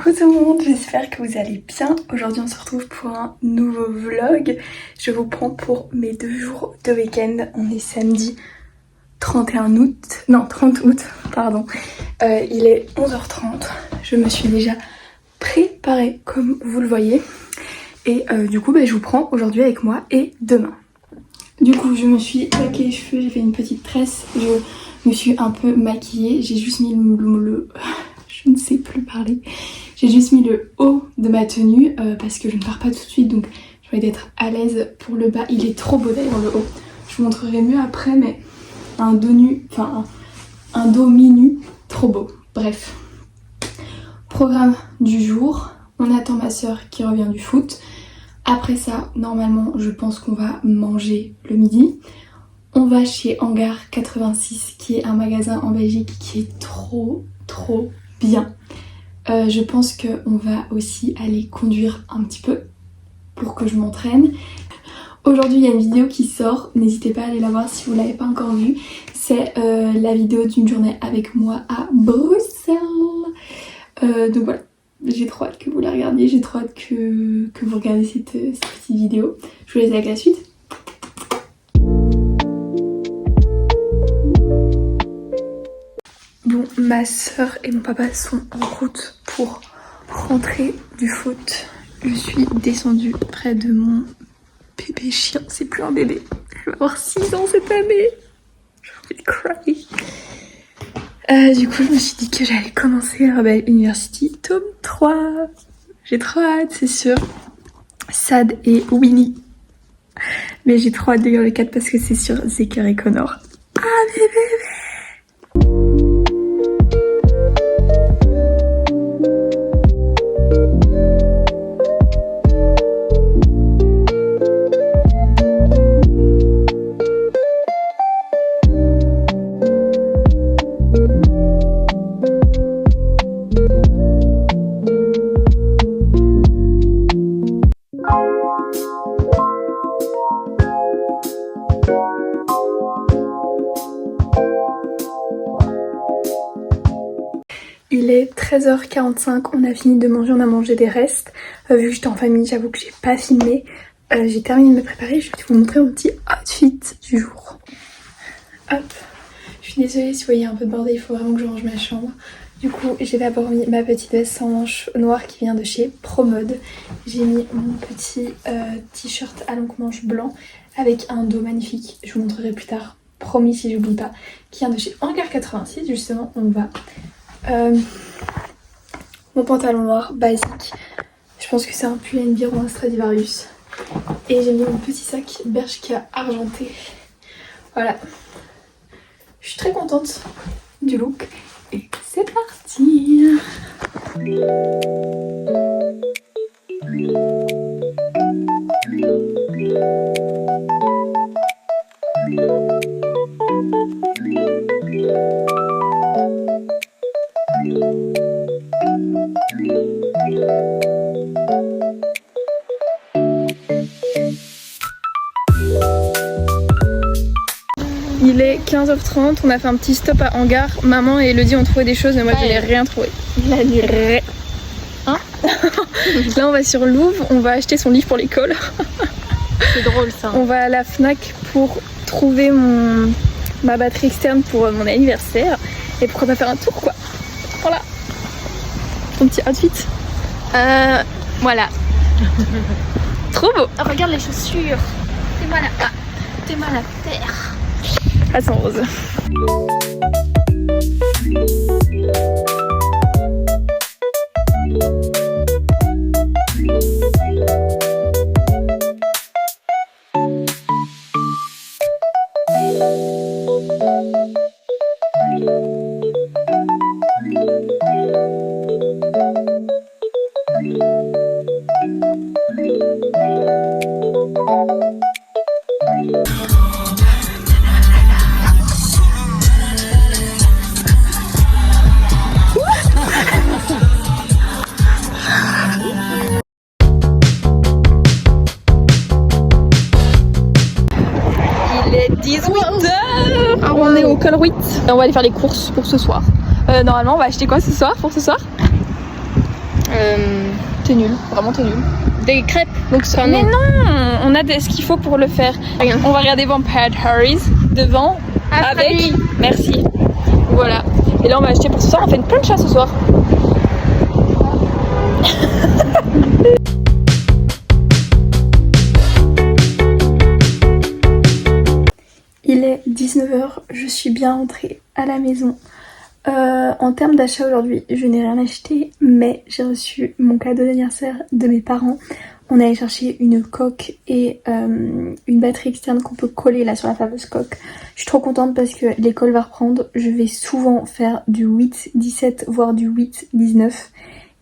Coucou tout le monde, j'espère que vous allez bien. Aujourd'hui on se retrouve pour un nouveau vlog. Je vous prends pour mes 2 jours de week-end. On est samedi 30 août, pardon. Il est 11h30. Je me suis déjà préparée comme vous le voyez. Et du coup je vous prends aujourd'hui avec moi et demain. Du coup je me suis plaqué les cheveux, j'ai fait une petite tresse. Je me suis un peu maquillée. J'ai juste mis je ne sais plus parler. J'ai juste mis le haut de ma tenue parce que je ne pars pas tout de suite, donc je vais être à l'aise pour le bas. Il est trop beau d'ailleurs le haut. Je vous montrerai mieux après, mais un dos nu, enfin un dos mi-nu, trop beau. Bref. Programme du jour. On attend ma soeur qui revient du foot. Après ça, normalement, je pense qu'on va manger le midi. On va chez Hangar 86, qui est un magasin en Belgique qui est trop bien. Je pense qu'on va aussi aller conduire un petit peu pour que je m'entraîne. Aujourd'hui il y a une vidéo qui sort, n'hésitez pas à aller la voir si vous ne l'avez pas encore vue. C'est la vidéo d'une journée avec moi à Bruxelles. Donc voilà, j'ai trop hâte que vous la regardiez, j'ai trop hâte que vous regardiez cette petite vidéo. Je vous laisse avec la suite. Bon, ma soeur et mon papa sont en route pour rentrer du foot. Je suis descendue près de mon bébé chien. C'est plus un bébé. Je vais avoir 6 ans cette année. Je vais cry. Du coup, je me suis dit que j'allais commencer Rebel University tome 3. J'ai trop hâte, c'est sûr. Sad et Winnie. Mais j'ai trop hâte de lire le 4 parce que c'est sur Zeker et Connor. Ah, mes bébés! Il est 13h45, on a fini de manger, on a mangé des restes. Vu que j'étais en famille, j'avoue que j'ai pas filmé. J'ai terminé de me préparer, je vais vous montrer mon petit outfit du jour. Hop, je suis désolée si vous voyez un peu de bordel, il faut vraiment que je range ma chambre. Du coup, j'ai d'abord mis ma petite veste sans manches noire qui vient de chez Promode. J'ai mis mon petit t-shirt à longue manche blanc avec un dos magnifique, je vous montrerai plus tard, promis si j'oublie pas, qui vient de chez Hangar 86, justement, on va... mon pantalon noir basique, je pense que c'est un Pull&Bear ou un Stradivarius, et j'ai mis mon petit sac Bershka argenté. Voilà, je suis très contente du look et c'est parti. Il est 15h30, on a fait un petit stop à Hangar. Maman et Elodie ont trouvé des choses, mais moi je n'ai rien trouvé. La nuit. Hein? Là on va sur Louvre, on va acheter son livre pour l'école. C'est drôle ça. On va à la Fnac pour trouver ma batterie externe pour mon anniversaire. Et pourquoi pas faire un tour quoi. Voilà. Ton petit outfit. Voilà. Trop beau. Oh, regarde les chaussures. T'es mal à terre. Elles sont roses. Il est 18h. On est au Colruyt. On va aller faire les courses pour ce soir. Normalement on va acheter quoi ce soir pour ce soir? T'es nul, vraiment t'es nul. Des crêpes. Donc ça, mais non, on a ce qu'il faut pour le faire. Regarde. On va regarder Vampire Diaries devant avec. famille. Merci. Voilà. Et là on va acheter pour ce soir. On fait une plancha ce soir. Il est 19h, je suis bien rentrée à la maison. En termes d'achat aujourd'hui, je n'ai rien acheté, mais j'ai reçu mon cadeau d'anniversaire de mes parents. On est allé chercher une coque et une batterie externe qu'on peut coller là sur la fameuse coque. Je suis trop contente parce que l'école va reprendre. Je vais souvent faire du 8-17 voire du 8-19.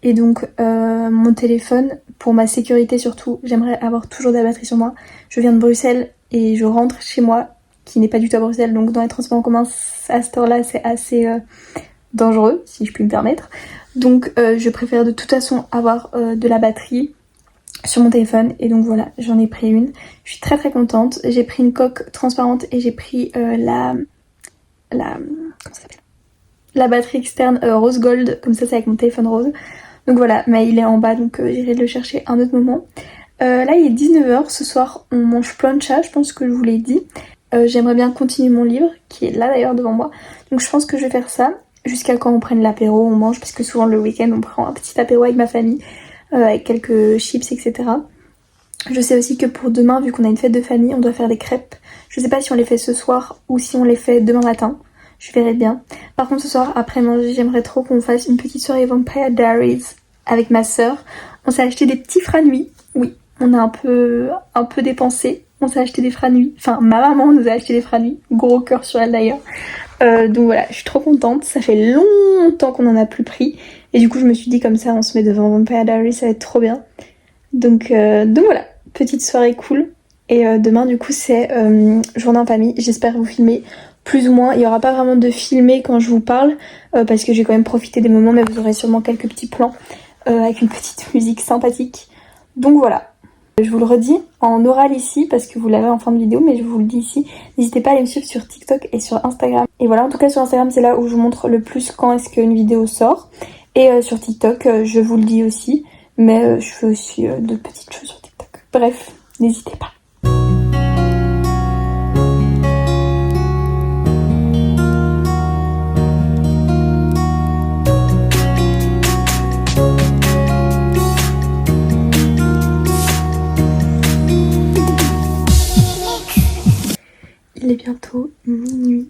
Et donc mon téléphone, pour ma sécurité surtout, j'aimerais avoir toujours de la batterie sur moi. Je viens de Bruxelles et je rentre chez moi, qui n'est pas du tout à Bruxelles, donc dans les transports en commun à cette heure-là c'est assez dangereux, si je puis me permettre. Donc je préfère de toute façon avoir de la batterie sur mon téléphone, et donc voilà, j'en ai pris une. Je suis très très contente. J'ai pris une coque transparente et j'ai pris comment ça s'appelle, la batterie externe rose gold, comme ça c'est avec mon téléphone rose. Donc voilà, mais il est en bas, donc j'irai le chercher un autre moment. Là il est 19h, ce soir on mange plancha, je pense que je vous l'ai dit. J'aimerais bien continuer mon livre, qui est là d'ailleurs devant moi. Donc je pense que je vais faire ça, jusqu'à quand on prenne l'apéro, on mange, parce que souvent le week-end on prend un petit apéro avec ma famille, avec quelques chips, etc. Je sais aussi que pour demain, vu qu'on a une fête de famille, on doit faire des crêpes. Je sais pas si on les fait ce soir ou si on les fait demain matin. Je verrai bien. Par contre ce soir, après manger, j'aimerais trop qu'on fasse une petite soirée Vampire Diaries avec ma soeur. On s'est acheté des petits franui. Oui, on a un peu dépensé. On s'est acheté des franui. Enfin, ma maman nous a acheté des franui. Gros cœur sur elle d'ailleurs. Donc voilà, je suis trop contente. Ça fait longtemps qu'on en a plus pris. Et du coup, je me suis dit comme ça, on se met devant Vampire Diaries, ça va être trop bien. Donc voilà, petite soirée cool. Et demain, du coup, c'est journée en famille. J'espère vous filmer plus ou moins. Il n'y aura pas vraiment de filmer quand je vous parle, parce que j'ai quand même profité des moments, mais vous aurez sûrement quelques petits plans avec une petite musique sympathique. Donc voilà. Je vous le redis en oral ici parce que vous l'avez en fin de vidéo, mais je vous le dis ici, n'hésitez pas à aller me suivre sur TikTok et sur Instagram. Et voilà, en tout cas sur Instagram c'est là où je vous montre le plus quand est-ce qu'une vidéo sort. Et sur TikTok je vous le dis aussi, mais je fais aussi de petites choses sur TikTok. Bref, n'hésitez pas. Il est bientôt minuit.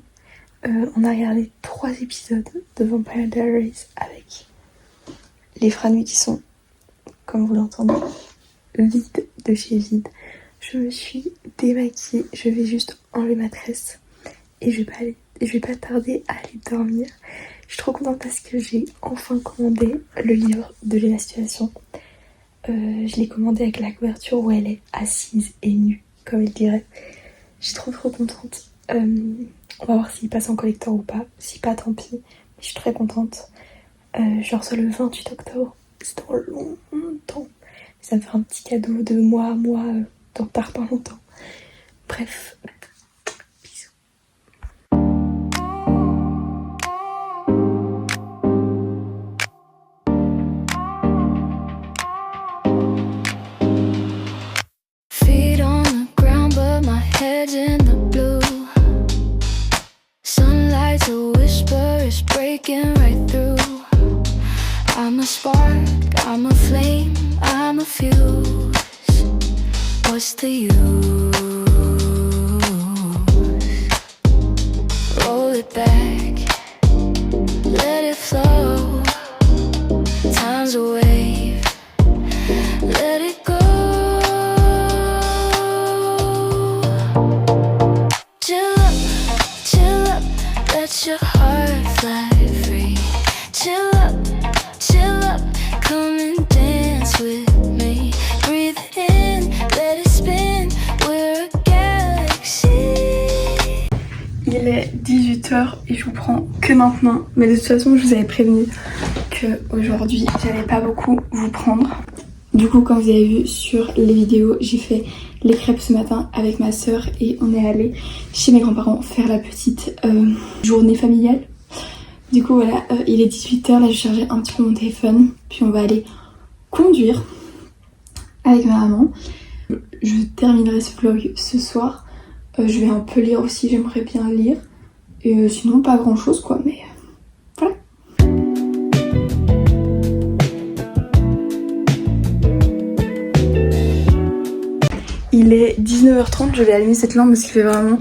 On a regardé 3 épisodes de Vampire Diaries avec les franui qui sont, comme vous l'entendez, vides de chez vide. Je me suis démaquillée, je vais juste enlever ma tresse et je vais pas tarder à aller dormir. Je suis trop contente parce que j'ai enfin commandé le livre de Lena Situation. Je l'ai commandé avec la couverture où elle est assise et nue, comme elle dirait. Je suis trop contente. On va voir s'il passe en collector ou pas. Si pas, tant pis. Mais je suis très contente. Je le reçois le 28 octobre. C'est dans longtemps. Ça me fait un petit cadeau de moi à moi dans pas longtemps. Bref. Bisous. Feet on the ground, but my head's in the blue. Sunlight's a whisper, it's breaking right through. I'm a spark, I'm a flame, I'm a fuse. What's the use? Roll it back, let it flow. Time's a wave, let it go. Chill up, let your heart fly free. Chill up, come and dance with me. Breathe in, let it spin, we're a galaxy. Il est 18h et je vous prends que maintenant. Mais de toute façon, je vous avais prévenu qu'aujourd'hui, j'allais pas beaucoup vous prendre. Du coup, comme vous avez vu sur les vidéos, j'ai fait les crêpes ce matin avec ma soeur et on est allé chez mes grands-parents faire la petite journée familiale. Du coup voilà, il est 18h, là je chargeais un petit peu mon téléphone, puis on va aller conduire avec ma maman. Je terminerai ce vlog ce soir. Je vais un peu lire aussi, j'aimerais bien lire. Et sinon pas grand chose quoi, mais voilà. Il est 19h30, je vais allumer cette lampe parce qu'il fait vraiment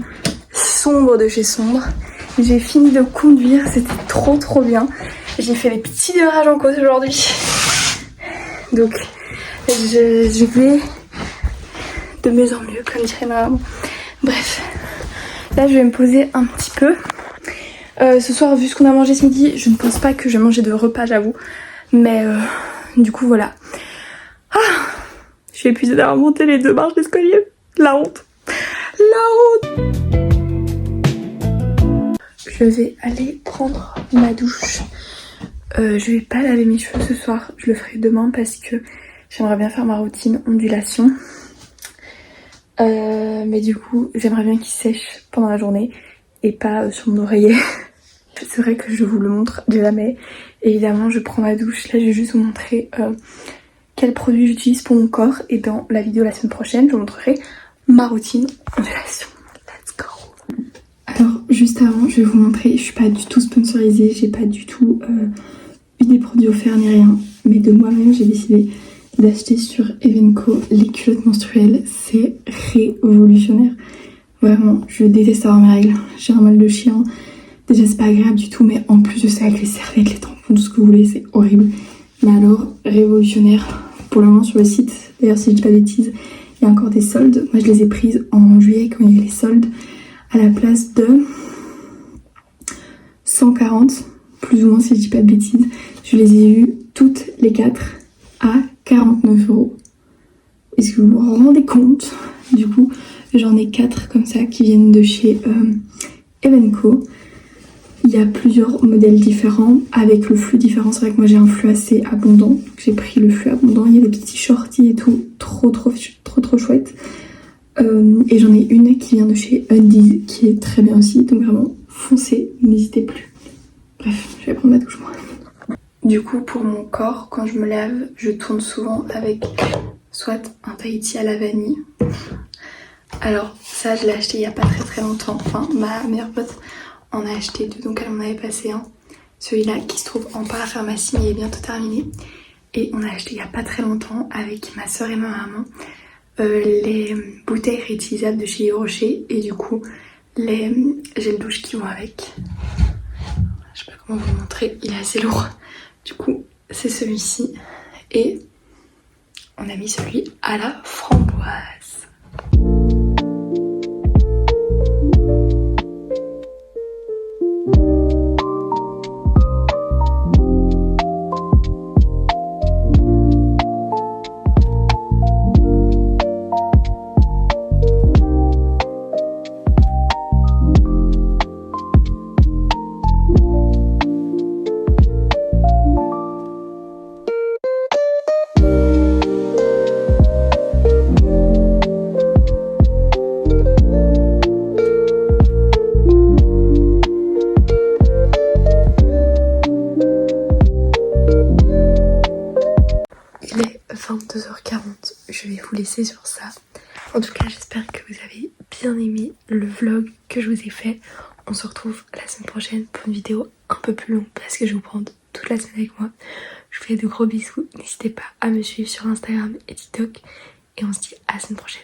sombre de chez sombre. J'ai fini de conduire, c'était trop bien. J'ai fait les petits démarrages en côte aujourd'hui. Donc je vais de mieux en mieux, comme dirait ma maman. Bref, là je vais me poser un petit peu. Ce soir, vu ce qu'on a mangé ce midi, je ne pense pas que je vais manger de repas, j'avoue. Mais du coup, voilà. Ah, je suis épuisée d'avoir monté les 2 marches d'escalier. La honte. La honte. Je vais aller prendre ma douche. Je vais pas laver mes cheveux ce soir. Je le ferai demain parce que j'aimerais bien faire ma routine ondulation. Mais du coup, j'aimerais bien qu'il sèche pendant la journée et pas sur mon oreiller. C'est vrai que je vous le montre jamais. Évidemment, je prends ma douche. Là, je vais juste vous montrer quels produits j'utilise pour mon corps. Et dans la vidéo la semaine prochaine, je vous montrerai ma routine ondulation. Let's go. Alors, juste avant, je vais vous montrer. Je suis pas du tout sponsorisée. J'ai pas du tout eu des produits offerts ni rien. Mais de moi-même, j'ai décidé d'acheter sur Evenco les culottes menstruelles. C'est révolutionnaire. Vraiment, je déteste avoir mes règles. J'ai un mal de chien. Déjà c'est pas agréable du tout, mais en plus de ça avec les serviettes, les tampons, tout ce que vous voulez, c'est horrible. Mais alors, révolutionnaire. Pour le moment sur le site, d'ailleurs si je dis pas de bêtises, il y a encore des soldes. Moi je les ai prises en juillet quand il y a eu les soldes, à la place de 140, plus ou moins si je dis pas de bêtises. Je les ai eues toutes les 4 à 49 €. Est-ce que vous vous rendez compte? Du coup, j'en ai 4 comme ça qui viennent de chez Evenco. Il y a plusieurs modèles différents avec le flux différent. C'est vrai que moi j'ai un flux assez abondant, donc j'ai pris le flux abondant. Il y a des petits shorties et tout, trop chouette. Et j'en ai une qui vient de chez Undies qui est très bien aussi, donc vraiment foncez, n'hésitez plus. Bref, je vais prendre ma douche moi. Du coup pour mon corps, quand je me lave, je tourne souvent avec soit un Tahiti à la vanille. Alors ça je l'ai acheté il y a pas très longtemps, enfin ma meilleure pote en a acheté 2, donc elle m'en avait passé un. Celui-là qui se trouve en parapharmacie mais il est bientôt terminé. Et on a acheté il y a pas très longtemps avec ma soeur et ma maman les bouteilles réutilisables de chez Rocher et du coup les gels douche qui vont avec. Je sais pas comment vous montrer, il est assez lourd. Du coup c'est celui-ci et on a mis celui à la framboise. Il est 22h40, je vais vous laisser sur ça. En tout cas, j'espère que vous avez bien aimé le vlog que je vous ai fait. On se retrouve la semaine prochaine pour une vidéo un peu plus longue parce que je vais vous prendre toute la semaine avec moi. Je vous fais de gros bisous. N'hésitez pas à me suivre sur Instagram et TikTok. Et on se dit à la semaine prochaine.